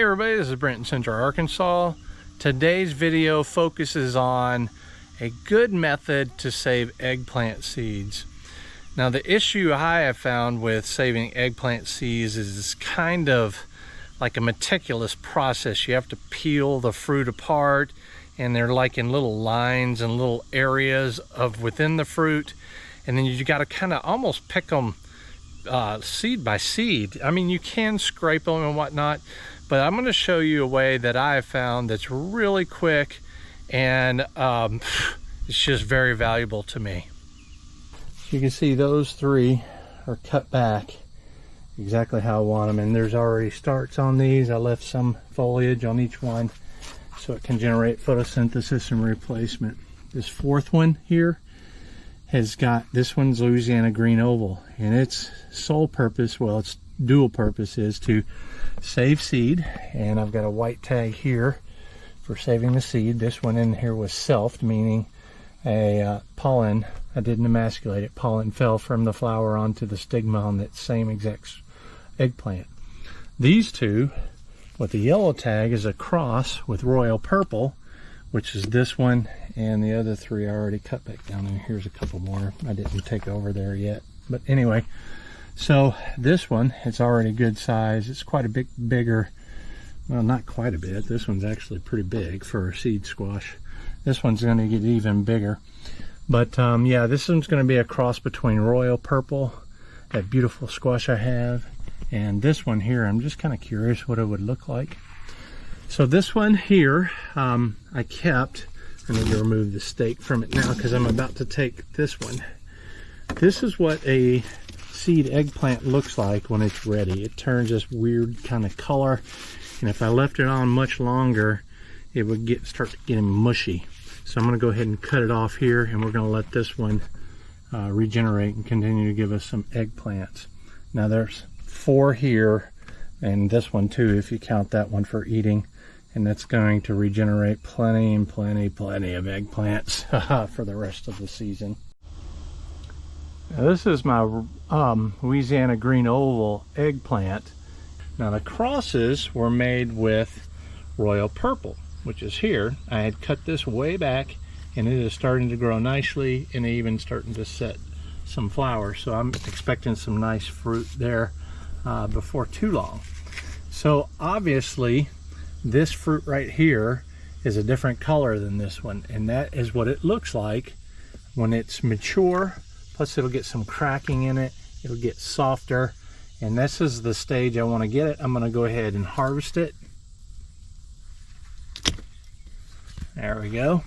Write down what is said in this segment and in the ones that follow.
everybody, this is Brent in Central Arkansas. Today's video focuses on a good method to save eggplant seeds. Now the issue I have found with saving eggplant seeds is it's kind of like a meticulous process. You have to peel the fruit apart, and they're like in little lines and little areas of within the fruit, and then you got to kind of almost pick them seed by seed. I mean, you can scrape them and whatnot, but I'm going to show you a way that I have found that's really quick, and it's just very valuable to me. So you can see those three are cut back exactly how I want them, and there's already starts on these. I left some foliage on each one so it can generate photosynthesis and replacement. This fourth one here has got, this one's Louisiana green oval, and its sole purpose, well, its dual purpose is to save seed, and I've got a white tag here for saving the seed. This one in here was selfed, meaning a pollen, I didn't emasculate it, pollen fell from the flower onto the stigma on that same exact eggplant. These two with the yellow tag is a cross with royal purple, which is this one, and the other three I already cut back down there. Here's a couple more I didn't take over there yet, but anyway, so this one, it's already good size. It's quite a bit bigger, well, not quite a bit, this one's actually pretty big for a seed squash. This one's going to get even bigger, but yeah, this one's going to be a cross between royal purple, that beautiful squash I have, and this one here. I'm just kind of curious what it would look like. So this one here, I kept. I need to remove the stake from it now because I'm about to take this one. This is what a seed eggplant looks like when it's ready. It turns this weird kind of color, and if I left it on much longer, it would start getting mushy. So I'm going to go ahead and cut it off here, and we're going to let this one regenerate and continue to give us some eggplants. Now there's 4 here, and this one too, if you count that one for eating. And that's going to regenerate plenty and plenty of eggplants for the rest of the season. Now this is my Louisiana green oval eggplant. Now the crosses were made with royal purple, which is here. I had cut this way back, and it is starting to grow nicely, and even starting to set some flowers. So I'm expecting some nice fruit there before too long. So obviously, this fruit right here is a different color than this one, and that is what it looks like when it's mature. Plus it'll get some cracking in it, it'll get softer, and this is the stage I want to get it. I'm going to go ahead and harvest it. There we go.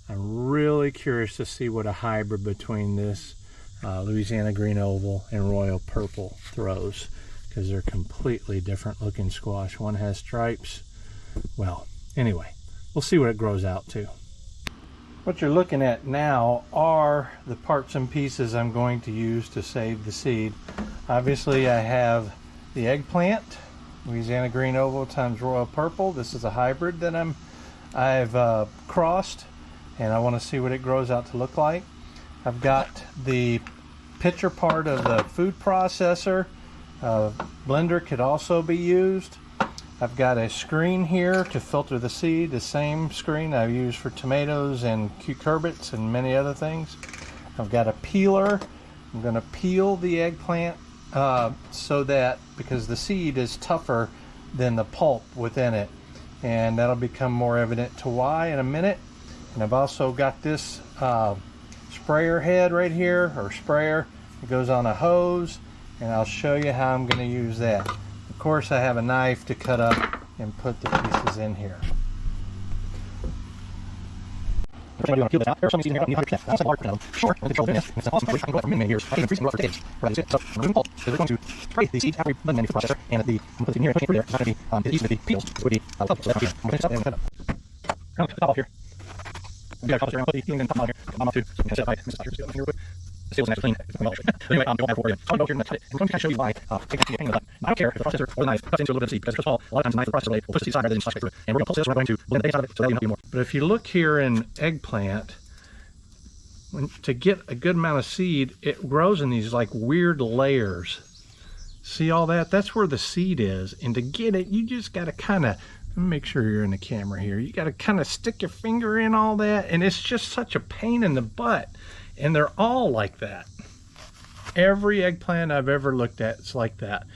I'm really curious to see what a hybrid between this Louisiana green oval and royal purple throws, because they're completely different looking squash. One has stripes. Well, anyway, we'll see what it grows out to. What you're looking at now are the parts and pieces I'm going to use to save the seed. Obviously I have the eggplant, Louisiana green oval times royal purple. This is a hybrid that I've crossed, and I want to see what it grows out to look like. I've got the pitcher part of the food processor. Blender could also be used. I've got a screen here to filter the seed, the same screen I use for tomatoes and cucurbits and many other things. I've got a peeler. I'm going to peel the eggplant so that, because the seed is tougher than the pulp within it, and that'll become more evident to why in a minute. And I've also got this sprayer head right here, or sprayer. It goes on a hose, and I'll show you how I'm going to use that. Of course, I have a knife to cut up and put the pieces in here. First thing I do, I peel this out. There are some seeds in here, I don't need 100%. I also have a large percent of them. Sure, I control this. It's an awesome storage. I can go for many, many years. I can even freeze them for days. Right, so I'm removing pulp, because we're going to spray the seeds after we blend them in the processor, and I'm going to put it in here and put it through there. It's not going to be as easy with the peels. It would be so that's what I'm going to finish up and cut up. I'm going to put the top off here. I'm going to put the peeling and the top on here. Put the bottom off too. So I'm going to set up my here real quick. The seal's actually clean. Anyway, don't have to worry. So I'm going to go here and cut it. I'm going to kind of show you why taking a pain in the butt. I don't care if the processor or the knife cuts into a little bit of seed, because first of all, a lot of times the knife or processor blade will push the seed aside rather than slice straight through it. And we're going to pulse this, we're going to blend the base out of it so that you know more. But if you look here in eggplant, to get a good amount of seed, it grows in these like weird layers. See all that? That's where the seed is. And to get it, you just got to kind of, make sure you're in the camera here. You got to kind of stick your finger in all that. And it's just such a pain in the butt. And they're all like that. Every eggplant I've ever looked at is like that.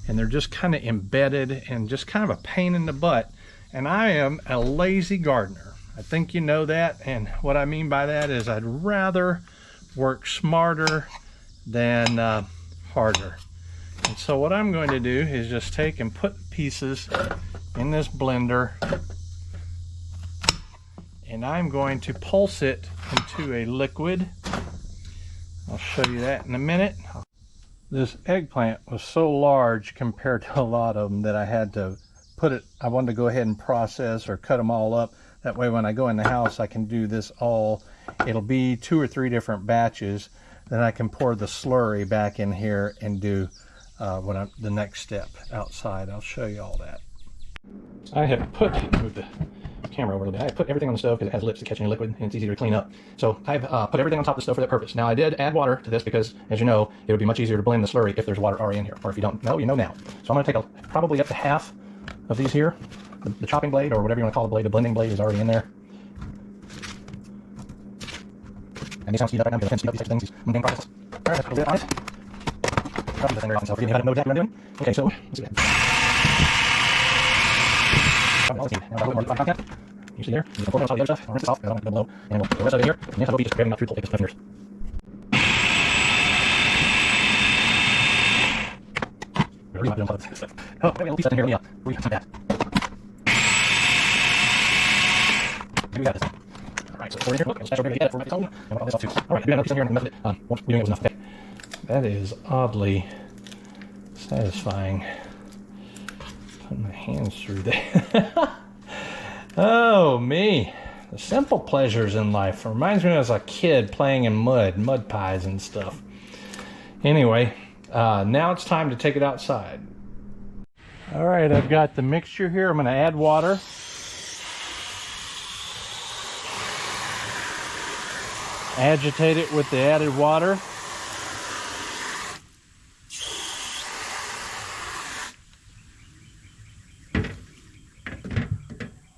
And they're just kind of embedded and just kind of a pain in the butt. And I am a lazy gardener. I think you know that. And what I mean by that is I'd rather work smarter than harder. And so what I'm going to do is just take and put pieces in this blender, and I'm going to pulse it into a liquid. I'll show you that in a minute. This eggplant was so large compared to a lot of them that I had to put it, I wanted to go ahead and process or cut them all up. That way when I go in the house I can do this all. It'll be 2 or 3 different batches. Then I can pour the slurry back in here and do the next step outside. I'll show you all that. I have move the camera over a little bit. I put everything on the stove because it has lips to catch any liquid and it's easy to clean up. So I've put everything on top of the stove for that purpose. Now I did add water to this because, as you know, it would be much easier to blend the slurry if there's water already in here. Or if you don't know, you know now. So I'm going to take probably up to half of these here. The chopping blade, or whatever you want to call the blade, the blending blade is already in there. And these sound speed up right now because I can speed up these types of things, these mundane processes. Alright, let's put a bit on it. Probably the thing right off, so forgive me if I don't know exactly what I'm doing. Okay, so let's see that. You see there? You can pour it on top of the other stuff. I'll rinse it off because I don't want to go below. And we'll put the rest of it here. And yes, I will be just grabbing up through the tip of my fingers. Really not doing close. Oh, maybe a little piece in here. Let me we got some of that. Maybe we got this. Alright, so pour it in here. Look, it'll stash over here. And we'll put this off too. Alright, we got another piece in here and the method. Once we doing it was enough. Okay. That is oddly satisfying. Putting my hands through there. Oh, me. The simple pleasures in life. It reminds me when I was a kid playing in mud pies and stuff. Anyway, now it's time to take it outside. All right, I've got the mixture here. I'm going to add water. Agitate it with the added water.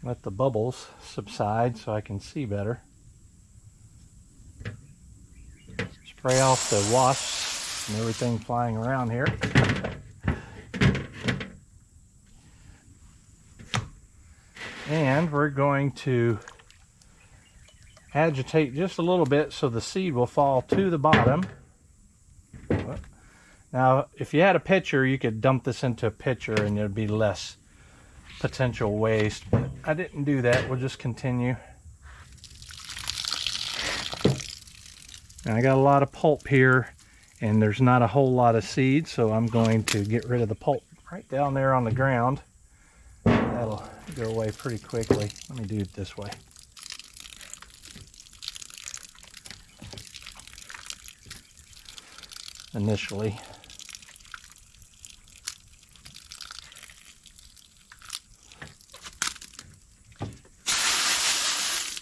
Let the bubbles subside so I can see better. Spray off the wasps and everything flying around here. And we're going to agitate just a little bit so the seed will fall to the bottom. Now, if you had a pitcher, you could dump this into a pitcher and there'd be less potential waste, but I didn't do that. We'll just continue. Now, I got a lot of pulp here and there's not a whole lot of seed, so I'm going to get rid of the pulp right down there on the ground. That'll go away pretty quickly. Let me do it this way. Initially.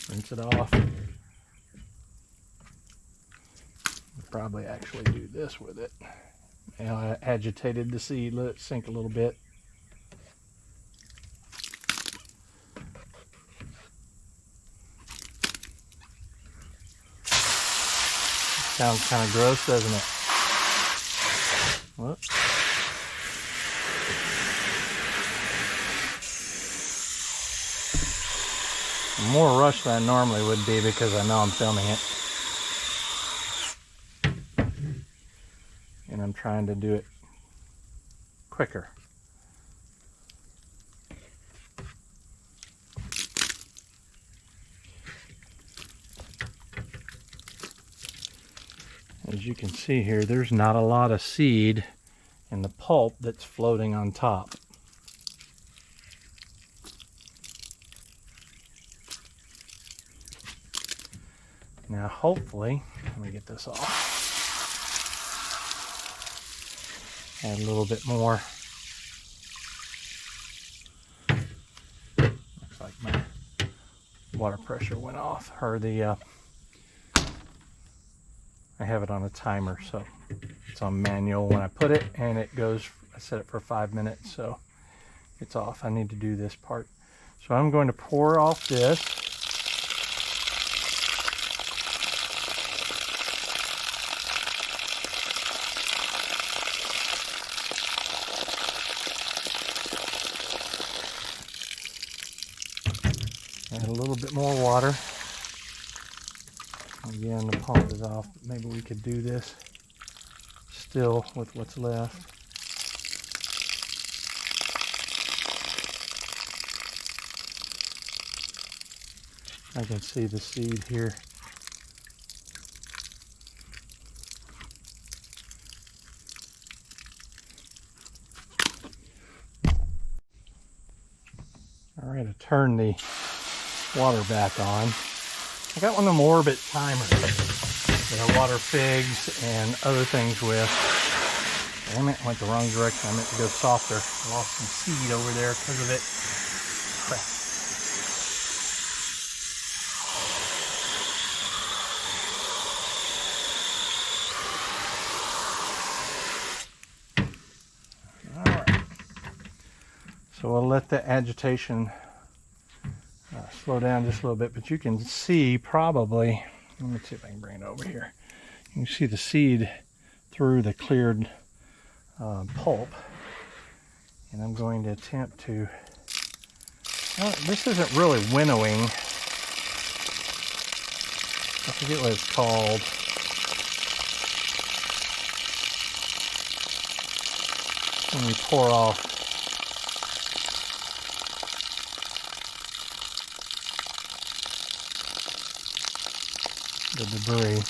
Rinse it off. We'll probably actually do this with it. Now I agitated the seed, let it sink a little bit. Sounds kind of gross, doesn't it? Whoops. More rush than I normally would be because I know I'm filming it. And I'm trying to do it quicker. As you can see here, there's not a lot of seed in the pulp that's floating on top. Now hopefully, let me get this off. Add a little bit more. Looks like my water pressure went off, or the I have it on a timer, so it's on manual when I put it, and it goes I set it for 5 minutes, so it's off. I need to do this part. So I'm going to pour off this. Add a little bit more water. Again, the pump is off, but maybe we could do this still with what's left. I can see the seed here. All right, I turn the water back on. I got one of them Orbit timers that I water figs and other things with. Damn it, I went the wrong direction. I meant to go softer. I lost some seed over there because of it. Crap. Alright. So we'll let the agitation slow down just a little bit, but you can see probably, let me see if I can bring it over here. You can see the seed through the cleared pulp, and I'm going to attempt to, this isn't really winnowing, I forget what it's called. When you pour off the debris.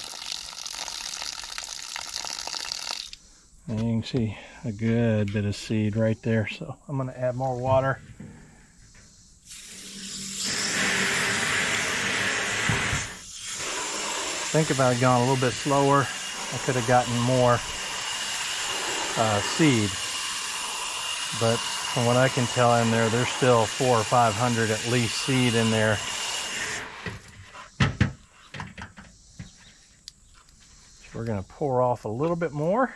And you can see a good bit of seed right there, so I'm going to add more water. I think if I had gone a little bit slower, I could have gotten more seed, but from what I can tell in there, there's still 400 or 500 at least seed in there. We're going to pour off a little bit more.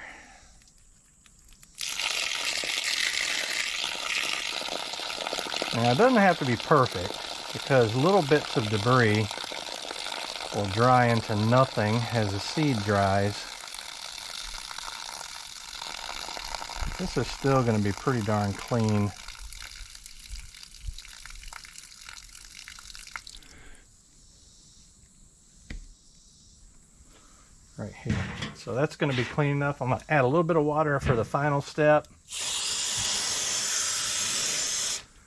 Now it doesn't have to be perfect, because little bits of debris will dry into nothing as the seed dries. This is still going to be pretty darn clean. Right here. So that's going to be clean enough. I'm going to add a little bit of water for the final step.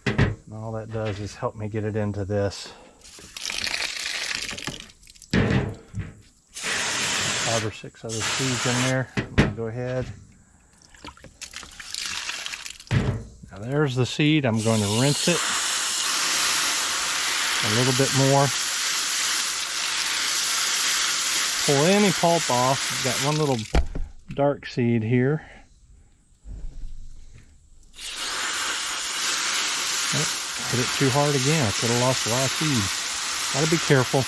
And all that does is help me get it into this 5 or 6 other seeds in there. I'm going to go ahead. Now there's the seed. I'm going to rinse it a little bit more. Pull any pulp off. I've got one little dark seed here. Oh, hit it too hard again. I could have lost a lot of seed. Gotta be careful.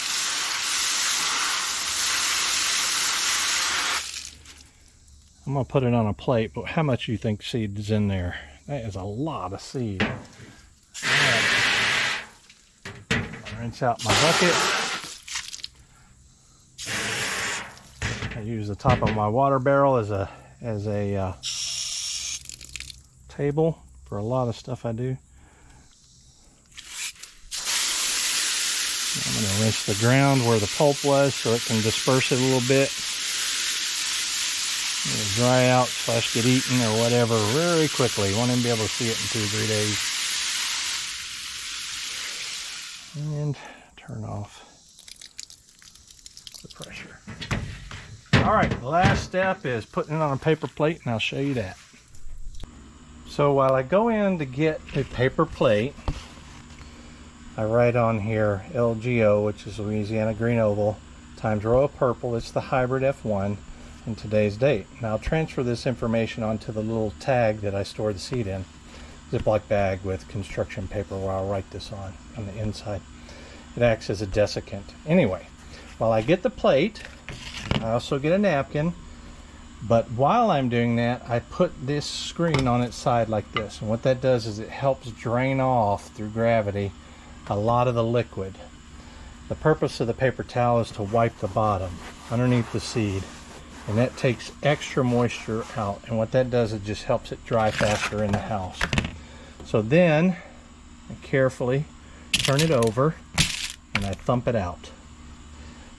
I'm gonna put it on a plate, but how much do you think seed is in there? That is a lot of seed. Alright. Rinse out my bucket. I use the top of my water barrel as a table for a lot of stuff I do. I'm going to rinse the ground where the pulp was so it can disperse it a little bit. It'll dry out / get eaten or whatever very quickly. You won't even be able to see it in 2 or 3 days. And turn off the pressure. Alright, the last step is putting it on a paper plate, and I'll show you that. So while I go in to get a paper plate, I write on here LGO, which is Louisiana Green Oval, times row of purple. It's the hybrid F1, and today's date. Now I'll transfer this information onto the little tag that I store the seed in. Ziploc bag with construction paper where I'll write this on the inside. It acts as a desiccant. Anyway, while I get the plate, I also get a napkin, But while I'm doing that, I put this screen on its side like this. And what that does is it helps drain off through gravity a lot of the liquid. The purpose of the paper towel is to wipe the bottom underneath the seed. And that takes extra moisture out. And what that does is just helps it dry faster in the house. So then I carefully turn it over and I thump it out.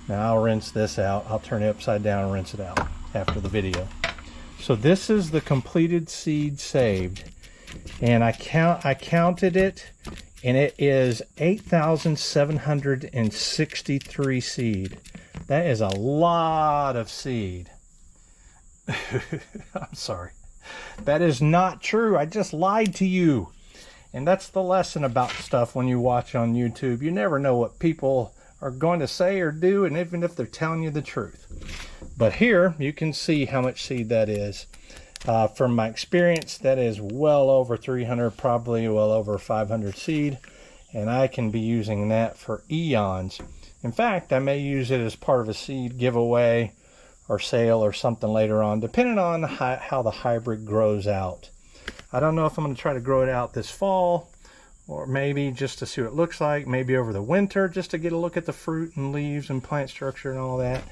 Now I'll rinse this out. I'll turn it upside down and rinse it out after the video. So this is the completed seed saved, and I counted it, and it is 8,763 seed. That is a lot of seed. I'm sorry. That is not true. I just lied to you. And that's the lesson about stuff when you watch on YouTube. You never know what people are going to say or do, and even if they're telling you the truth. But here you can see how much seed that is. From my experience, that is well over 300, probably well over 500 seed, and I can be using that for eons. In fact, I may use it as part of a seed giveaway or sale or something later on, depending on how the hybrid grows out. I don't know if I'm going to try to grow it out this fall, or maybe just to see what it looks like, maybe over the winter just to get a look at the fruit and leaves and plant structure and all that.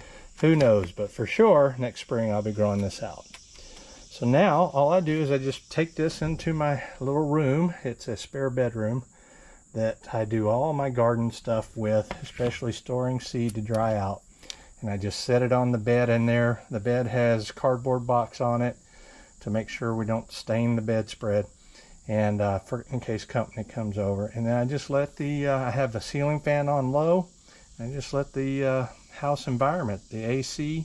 Who knows, but for sure next spring I'll be growing this out. So now all I do is I just take this into my little room. It's a spare bedroom that I do all my garden stuff with, especially storing seed to dry out. And I just set it on the bed in there. The bed has cardboard box on it to make sure we don't stain the bedspread, and in case company comes over. And then I just let the I have the ceiling fan on low, and I just let the house environment, the AC,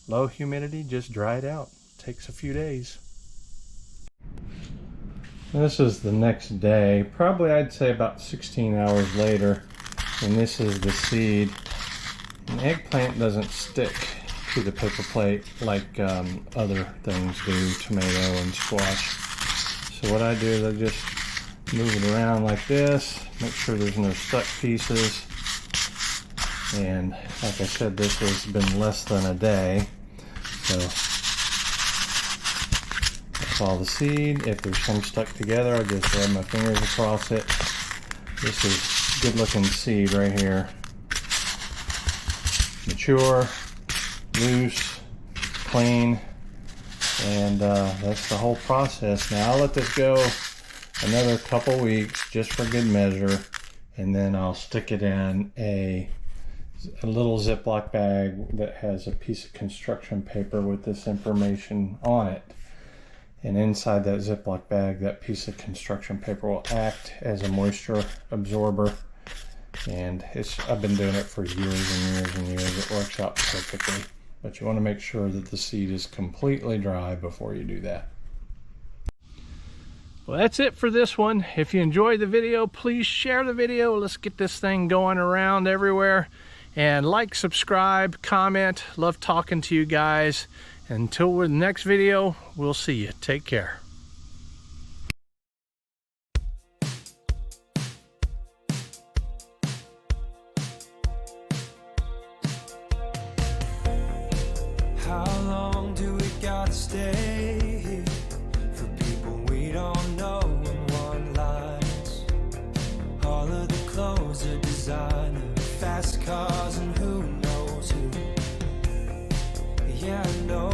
low humidity, just dry it out. It takes a few days. This is the next day, probably I'd say about 16 hours later, and this is the seed. An eggplant doesn't stick to the paper plate like other things do, tomato and squash. So what I do is I just move it around like this, make sure there's no stuck pieces. And like I said, this has been less than a day. So that's all the seed. If there's some stuck together, I just rub my fingers across it. This is good looking seed right here. Mature, loose, clean, and that's the whole process. Now I'll let this go another couple weeks just for good measure, and then I'll stick it in a little Ziploc bag that has a piece of construction paper with this information on it. And inside that Ziploc bag, that piece of construction paper will act as a moisture absorber. And I've been doing it for years and years and years. It works out perfectly. But you want to make sure that the seed is completely dry before you do that. Well, that's it for this one. If you enjoyed the video, please share the video. Let's get this thing going around everywhere. And like, subscribe, comment. Love talking to you guys. Until the next video, we'll see you. Take care. How long do we gotta stay here for people we don't know in one lines? All of the clothes are designer, fast cars and who knows who. Yeah, I know